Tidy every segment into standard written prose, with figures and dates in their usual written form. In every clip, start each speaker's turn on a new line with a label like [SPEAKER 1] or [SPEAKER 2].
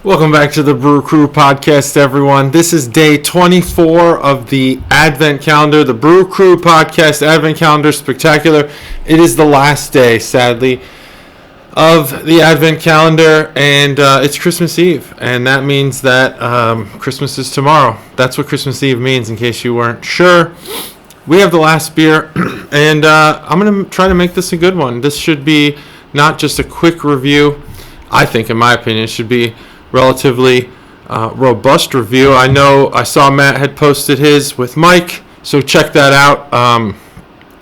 [SPEAKER 1] Welcome back to the Brew Crew podcast, everyone. This is day 24 of the Advent Calendar, the Brew Crew podcast Advent Calendar Spectacular. It is the last day, sadly, of the Advent Calendar, and it's Christmas Eve, and that means that Christmas is tomorrow. That's what Christmas Eve means, in case you weren't sure. We have the last beer, and I'm going to try to make this a good one. This should be not just a quick review. I think, in my opinion, it should be relatively robust review. I know I saw Matt had posted his with Mike, so check that out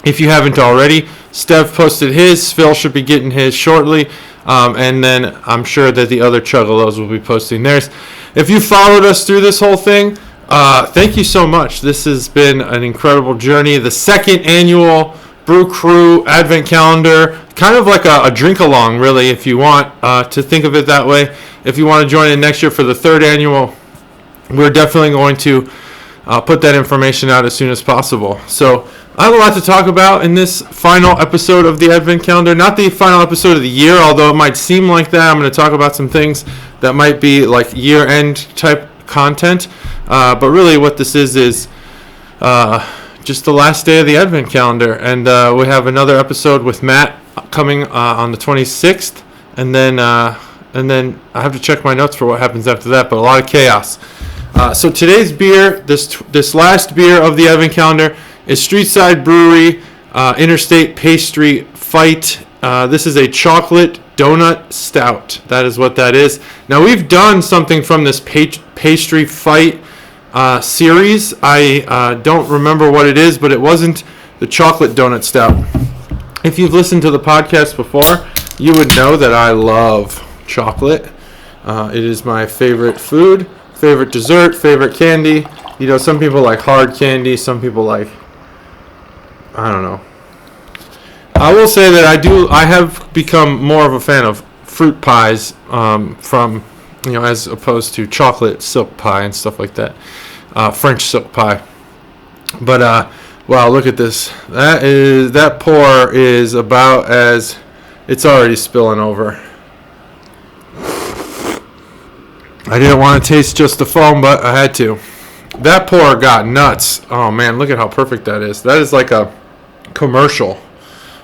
[SPEAKER 1] if you haven't already. Stev posted his. Phil should be getting his shortly, and then I'm sure that the other Chuggalos will be posting theirs. If you followed us through this whole thing, thank you so much. This has been an incredible journey. The second annual Brew Crew Advent Calendar, kind of like a drink-along, really, if you want to think of it that way. If you want to join in next year for the third annual, we're definitely going to put that information out as soon as possible. So I have a lot to talk about in this final episode of the Advent Calendar. Not the final episode of the year, although it might seem like that. I'm going to talk about some things that might be like year-end type content. But really what this is just the last day of the Advent Calendar. And we have another episode with Matt coming on the 26th. And then I have to check my notes for what happens after that, but a lot of chaos. So today's beer, this last beer of the Advent Calendar, is Streetside Brewery Interstate Pastry Fight. This is a chocolate donut stout. That is what that is. Now, we've done something from this pastry fight series. I don't remember what it is, but it wasn't the chocolate donut stout. If you've listened to the podcast before, you would know that I love chocolate. It is my favorite food, favorite dessert, favorite candy. You know, some people like hard candy, some people like, I don't know. I will say that I have become more of a fan of fruit pies from, as opposed to chocolate silk pie and stuff like that. French silk pie. But wow, look at this. That pour is about as, it's already spilling over. I didn't want to taste just the foam, but I had to. That pour got nuts. Oh man, look at how perfect that is. That is like a commercial.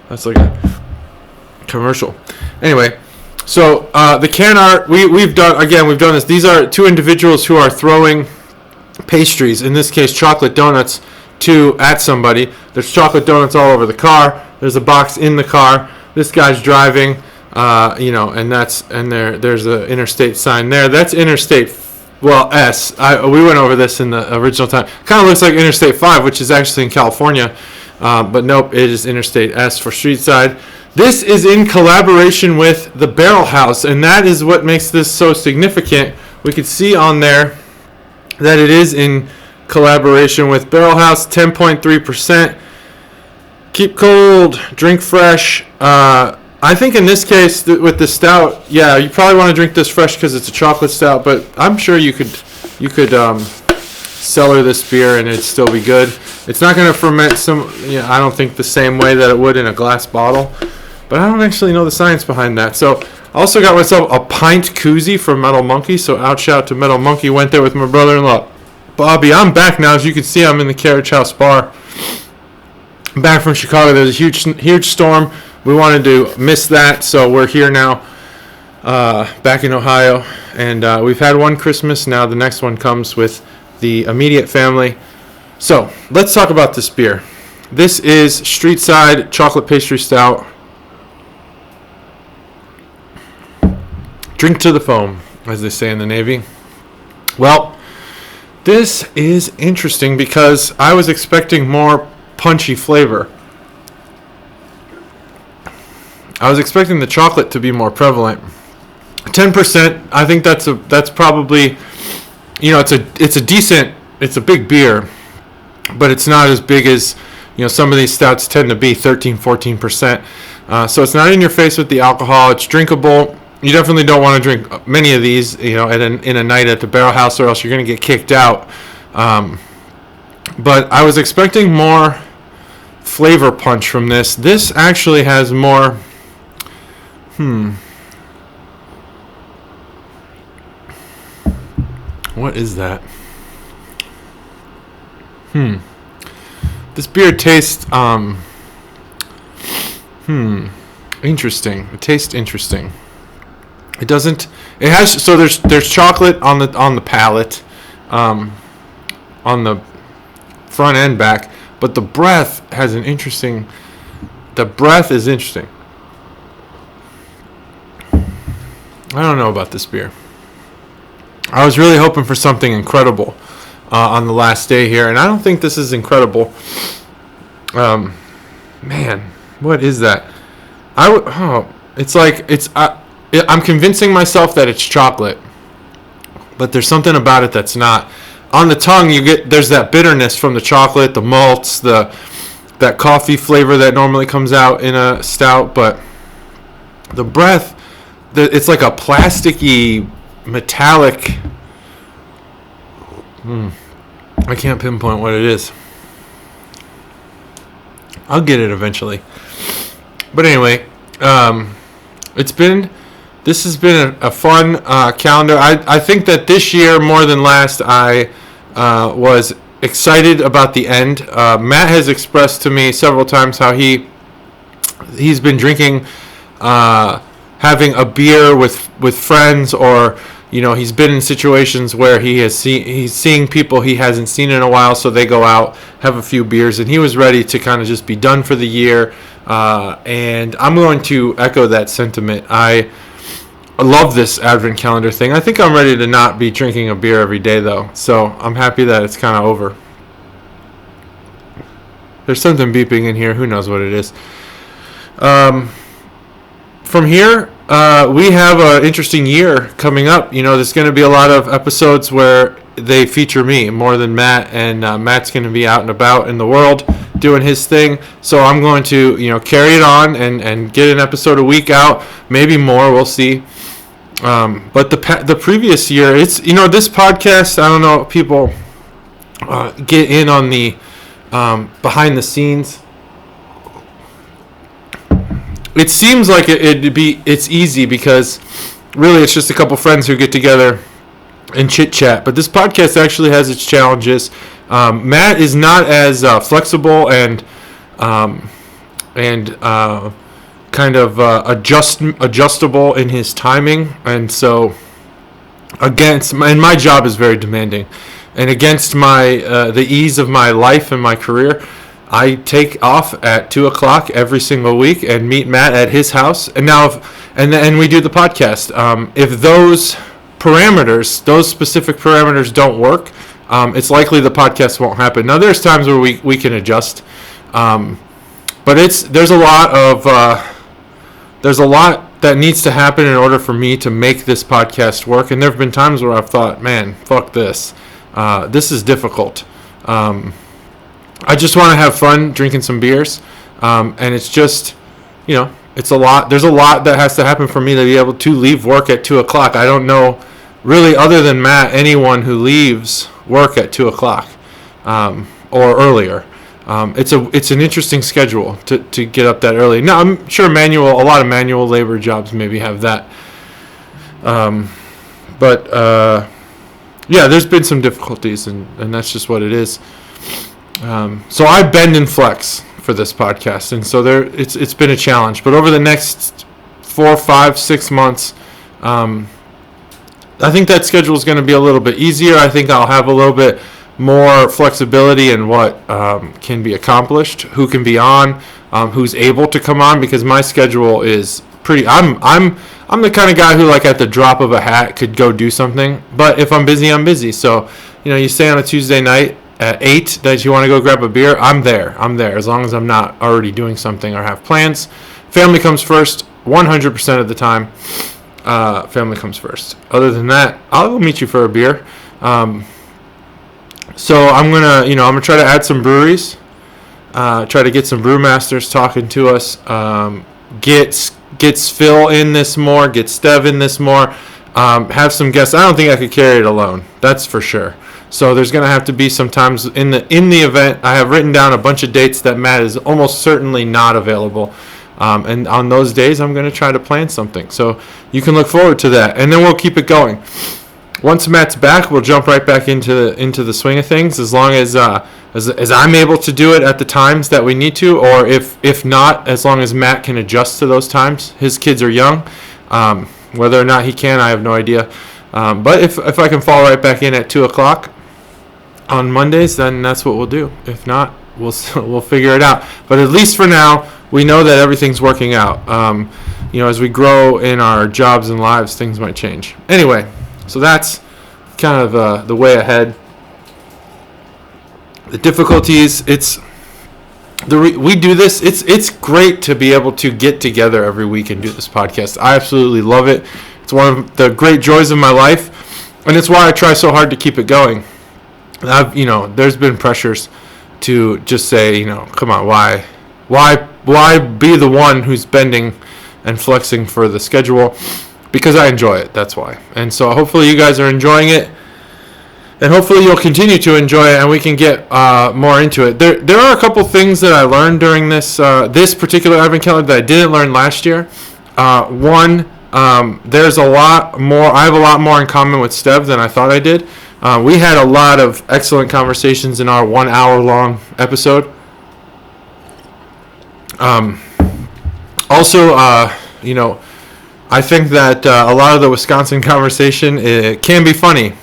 [SPEAKER 1] That's like a commercial. Anyway, so the can art, we've done this. These are two individuals who are throwing pastries, in this case chocolate donuts, at somebody. There's chocolate donuts all over the car. There's a box in the car. This guy's driving. And there's an interstate sign there. That's Interstate, S. We went over this in the original time. Kind of looks like Interstate 5, which is actually in California. But nope, it is Interstate S for Streetside. This is in collaboration with the Barrel House, and that is what makes this so significant. We could see on there that it is in collaboration with Barrel House, 10.3%. Keep cold, drink fresh. I think in this case, with the stout, you probably want to drink this fresh because it's a chocolate stout, but I'm sure you could cellar this beer and it'd still be good. It's not going to ferment I don't think the same way that it would in a glass bottle, but I don't actually know the science behind that. So I also got myself a pint koozie from Metal Monkey, so out shout to Metal Monkey. Went there with my brother-in-law, Bobby. I'm back now. As you can see, I'm in the Carriage House Bar. I'm back from Chicago. There's a huge storm. We wanted to miss that, so we're here now, back in Ohio, and we've had one Christmas. Now the next one comes with the immediate family. So let's talk about this beer. This is Streetside Chocolate Pastry Stout. Drink to the foam, as they say in the Navy. Well, this is interesting because I was expecting more punchy flavor. I was expecting the chocolate to be more prevalent. 10%, I think that's probably, it's a big beer, but it's not as big as, some of these stouts tend to be 13, 14%. So it's not in your face with the alcohol. It's drinkable. You definitely don't want to drink many of these, in a night at the Barrel House, or else you're going to get kicked out. But I was expecting more flavor punch from this. This actually has more. What is that? This beer tastes interesting. It tastes interesting. It doesn't. It has. So there's chocolate on the palate, on the front and back. But the breath has an interesting. The breath is interesting. I don't know about this beer. I was really hoping for something incredible on the last day here, and I don't think this is incredible. Man, what is that? It's like I'm convincing myself that it's chocolate, but there's something about it that's not. On the tongue, there's that bitterness from the chocolate, the malts, that coffee flavor that normally comes out in a stout, but the breath, it's like a plasticky, metallic. I can't pinpoint what it is. I'll get it eventually. But anyway, this has been a fun calendar. I think that this year more than last, I was excited about the end. Matt has expressed to me several times how he's been drinking, having a beer with friends, or he's been in situations where he's seeing people he hasn't seen in a while, so they go out, have a few beers, and he was ready to kind of just be done for the year. And I'm going to echo that sentiment. I love this Advent calendar thing. I think I'm ready to not be drinking a beer every day, though. So I'm happy that it's kind of over. There's something beeping in here. Who knows what it is? From here, we have an interesting year coming up. There's going to be a lot of episodes where they feature me more than Matt, and Matt's going to be out and about in the world doing his thing. So I'm going to, carry it on and get an episode a week out, maybe more. We'll see. But the previous year, it's this podcast. I don't know if people get in on the behind the scenes. It seems like it's easy because really it's just a couple friends who get together and chit chat. But this podcast actually has its challenges. Matt is not as flexible and kind of adjustable in his timing, and so and my job is very demanding, and against the ease of my life and my career, I take off at 2:00 every single week and meet Matt at his house, and we do the podcast. If those specific parameters don't work, it's likely the podcast won't happen. Now there's times where we can adjust, but there's a lot that needs to happen in order for me to make this podcast work. And there have been times where I've thought, man, fuck this. This is difficult. I just want to have fun drinking some beers. And it's just, it's a lot. There's a lot that has to happen for me to be able to leave work at 2:00. I don't know, really, other than Matt, anyone who leaves work at 2:00 or earlier. It's an interesting schedule to get up that early. Now, I'm sure a lot of manual labor jobs maybe have that. But there's been some difficulties, and that's just what it is. So I bend and flex for this podcast, and so it's been a challenge. But over the next 4, 5, 6 months, I think that schedule is going to be a little bit easier. I think I'll have a little bit more flexibility in what can be accomplished, who can be on, who's able to come on, because my schedule is pretty. I'm the kind of guy who, like, at the drop of a hat could go do something, but if I'm busy, I'm busy. So you say on a Tuesday night at 8 that you want to go grab a beer, I'm there as long as I'm not already doing something or have plans. Family comes first 100% of the time. Family comes first. Other than that, I'll go meet you for a beer. So I'm gonna try to add some breweries, try to get some brewmasters talking to us, get Phil in this more, get Stev in this more, have some guests. I don't think I could carry it alone, that's for sure. So there's gonna have to be some times in the event. I have written down a bunch of dates that Matt is almost certainly not available, and on those days I'm gonna try to plan something. So you can look forward to that, and then we'll keep it going. once Matt's back, we'll jump right back into the swing of things. As long as I'm able to do it at the times that we need to, or if not, as long as Matt can adjust to those times. His kids are young. Whether or not he can, I have no idea. But if I can fall right back in at 2 o'clock on Mondays, then that's what we'll do. If not, we'll figure it out. But at least for now, we know that everything's working out. As we grow in our jobs and lives, things might change. Anyway, so that's kind of the way ahead. The difficulties, we do this. It's great to be able to get together every week and do this podcast. I absolutely love it. It's one of the great joys of my life, and it's why I try so hard to keep it going. There's been pressures to just say, come on, why be the one who's bending and flexing for the schedule? Because I enjoy it. That's why. And so hopefully you guys are enjoying it. And hopefully you'll continue to enjoy it, and we can get more into it. There are a couple things that I learned during this particular advent calendar that I didn't learn last year. One, there's a lot more. I have a lot more in common with Stev than I thought I did. We had a lot of excellent conversations in our 1 hour long episode. Also, I think that a lot of the Wisconsin conversation can be funny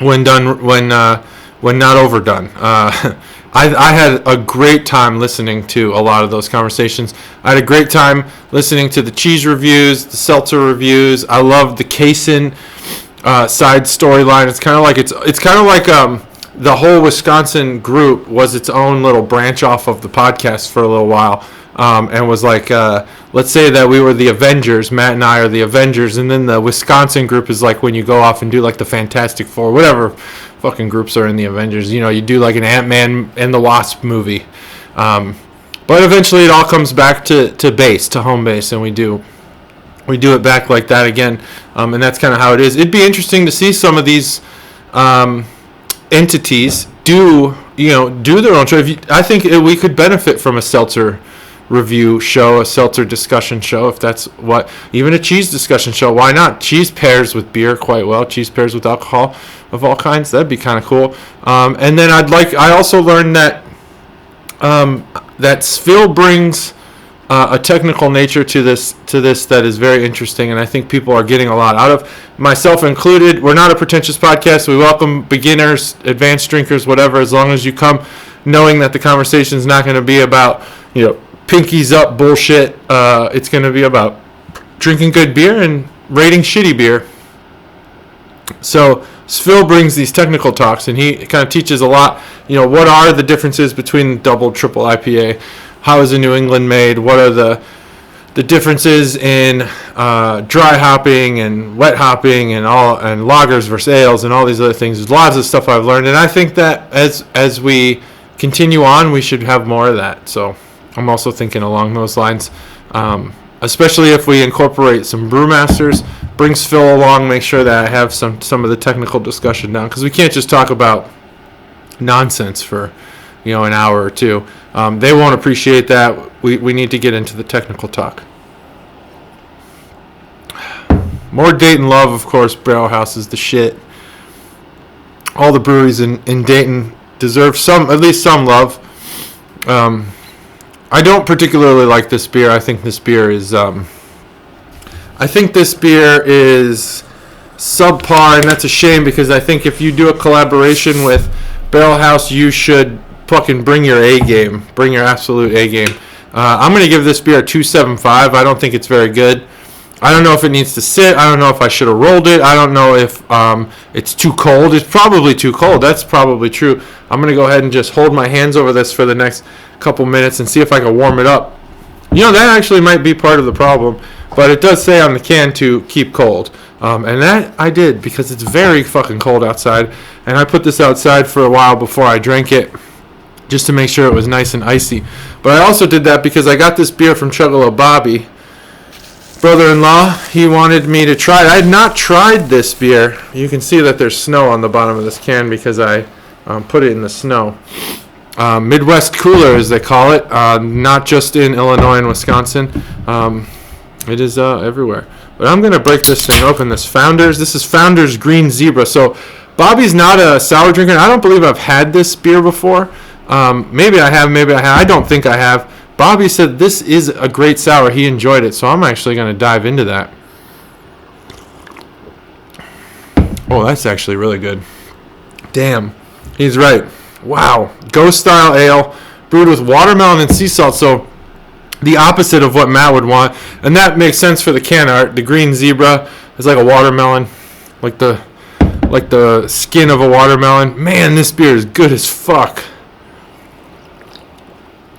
[SPEAKER 1] when not overdone. I had a great time listening to a lot of those conversations. I had a great time listening to the cheese reviews, the seltzer reviews. I loved the Kaysen side storyline. It's kind of like the whole Wisconsin group was its own little branch off of the podcast for a little while. And was like, let's say that we were the Avengers. Matt and I are the Avengers, and then the Wisconsin group is like when you go off and do like the Fantastic Four, whatever fucking groups are in the Avengers. You do like an Ant-Man and the Wasp movie. But eventually it all comes back to base, to home base, and we do it back like that again. And that's kind of how it is. It'd be interesting to see some of these entities do their own show. I think we could benefit from a seltzer review show, a seltzer discussion show, if that's what, even a cheese discussion show. Why not? Cheese pairs with beer quite well. Cheese pairs with alcohol of all kinds. That'd be kind of cool. And then I also learned that that Svil brings a technical nature to this that is very interesting, and I think people are getting a lot out of, myself included. We're not a pretentious podcast. We welcome beginners, advanced drinkers, whatever, as long as you come knowing that the conversation is not going to be about pinkies up bullshit. It's going to be about drinking good beer and rating shitty beer. So Svil brings these technical talks, and he kind of teaches a lot. What are the differences between double, triple IPA? How is a New England made? What are the differences in dry hopping and wet hopping and lagers versus ales and all these other things? There's lots of stuff I've learned, and I think that as we continue on, we should have more of that. So I'm also thinking along those lines, especially if we incorporate some brewmasters, bring Svil along, make sure that I have some of the technical discussion down, because we can't just talk about nonsense for an hour or two. They won't appreciate that. We need to get into the technical talk. More Dayton love, of course. Barrel House is the shit. All the breweries in Dayton deserve at least some love. I don't particularly like this beer. I think this beer is subpar, and that's a shame, because I think if you do a collaboration with Barrel House, you should fucking bring your A game. Bring your absolute A game. I'm going to give this beer a 2.75. I don't think it's very good. I don't know if it needs to sit. I don't know if I should have rolled it. I don't know if it's too cold. It's probably too cold. That's probably true. I'm going to go ahead and just hold my hands over this for the next couple minutes and see if I can warm it up. That actually might be part of the problem, but it does say on the can to keep cold. And that I did, because it's very fucking cold outside, and I put this outside for a while before I drank it, just to make sure it was nice and icy. But I also did that because I got this beer from Chuggalo Bobby, brother-in-law. He wanted me to try it. I had not tried this beer. You can see that there's snow on the bottom of this can because I put it in the snow. Midwest Cooler, as they call it, not just in Illinois and Wisconsin. It is everywhere. But I'm going to break this thing open. This is Founders Green Zebra. So Bobby's not a sour drinker. I don't believe I've had this beer before. Maybe I have, maybe I have. I don't think I have. Bobby said this is a great sour. He enjoyed it. So I'm actually going to dive into that. Oh, that's actually really good. Damn. He's right. Wow. Ghost style ale brewed with watermelon and sea salt. So the opposite of what Matt would want. And that makes sense for the can art. The green zebra is like a watermelon. Like the skin of a watermelon. Man, this beer is good as fuck.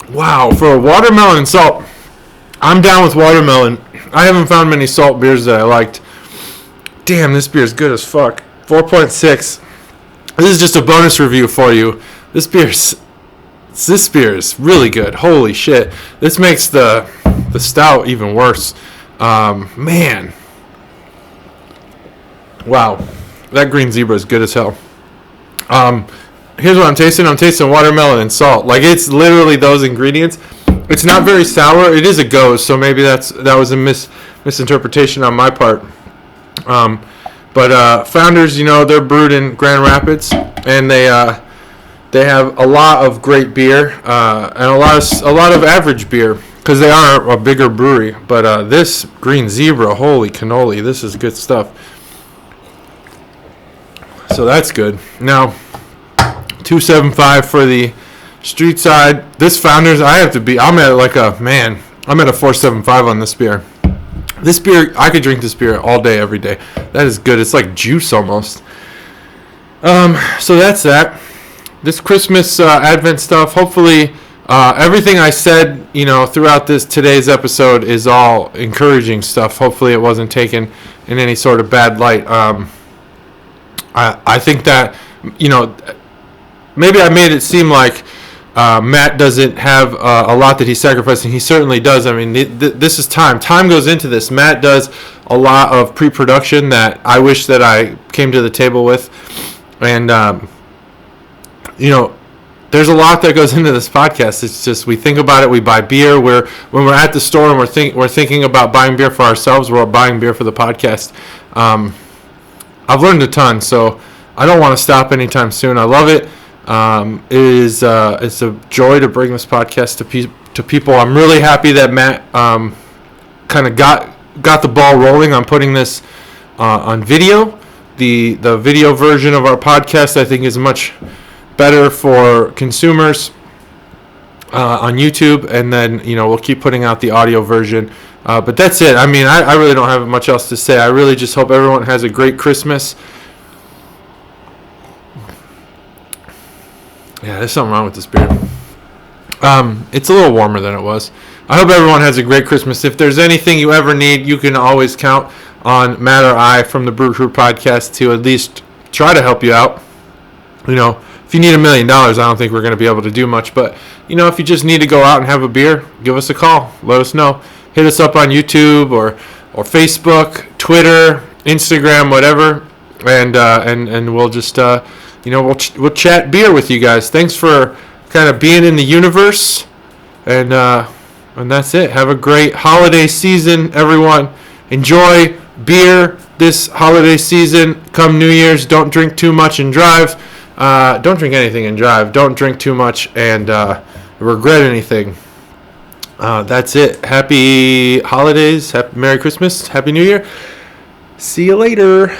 [SPEAKER 1] Wow. For a watermelon and salt, I'm down with watermelon. I haven't found many salt beers that I liked. Damn, this beer is good as fuck. 4.6. This is just a bonus review for you. This beer is really good. Holy shit. This makes the stout even worse. Man. Wow. That green zebra is good as hell. Here's what I'm tasting. I'm tasting watermelon and salt. Like, it's literally those ingredients. It's not very sour. It is a ghost, so maybe that was a misinterpretation on my part. But Founders, they're brewed in Grand Rapids, and they have a lot of great beer and a lot of average beer because they are a bigger brewery. But this Green Zebra, holy cannoli, this is good stuff. So that's good. Now, $2.75 for the Streetside. This Founders, I'm at a 4.75 on this beer. This beer, I could drink this beer all day, every day. That is good. It's like juice almost. So that's that. This Christmas Advent stuff. Hopefully, everything I said, throughout today's episode is all encouraging stuff. Hopefully, it wasn't taken in any sort of bad light. I think that, maybe I made it seem like Matt doesn't have a lot that he's sacrificing. He certainly does. I mean, this is time. Time goes into this. Matt does a lot of pre-production that I wish that I came to the table with. And, there's a lot that goes into this podcast. It's just we think about it. We buy beer. When we're at the store and we're thinking about buying beer for ourselves, we're buying beer for the podcast. I've learned a ton, so I don't want to stop anytime soon. I love it. It's a joy to bring this podcast to people. I'm really happy that Matt kind of got the ball rolling on putting this on video. The video version of our podcast, I think, is much better for consumers on YouTube, and then we'll keep putting out the audio version. But that's it. I mean, I really don't have much else to say. I really just hope everyone has a great Christmas. Yeah, there's something wrong with this beer. It's a little warmer than it was. I hope everyone has a great Christmas. If there's anything you ever need, you can always count on Matt or I from the Brew Crew podcast to at least try to help you out. If you need $1 million, I don't think we're going to be able to do much. But, if you just need to go out and have a beer, give us a call. Let us know. Hit us up on YouTube or Facebook, Twitter, Instagram, whatever. And we'll just... we'll chat beer with you guys. Thanks for kind of being in the universe, and that's it. Have a great holiday season, everyone. Enjoy beer this holiday season. Come New Year's, don't drink too much and drive. Don't drink anything and drive. Don't drink too much and regret anything. That's it. Happy holidays. Merry Christmas. Happy New Year. See you later.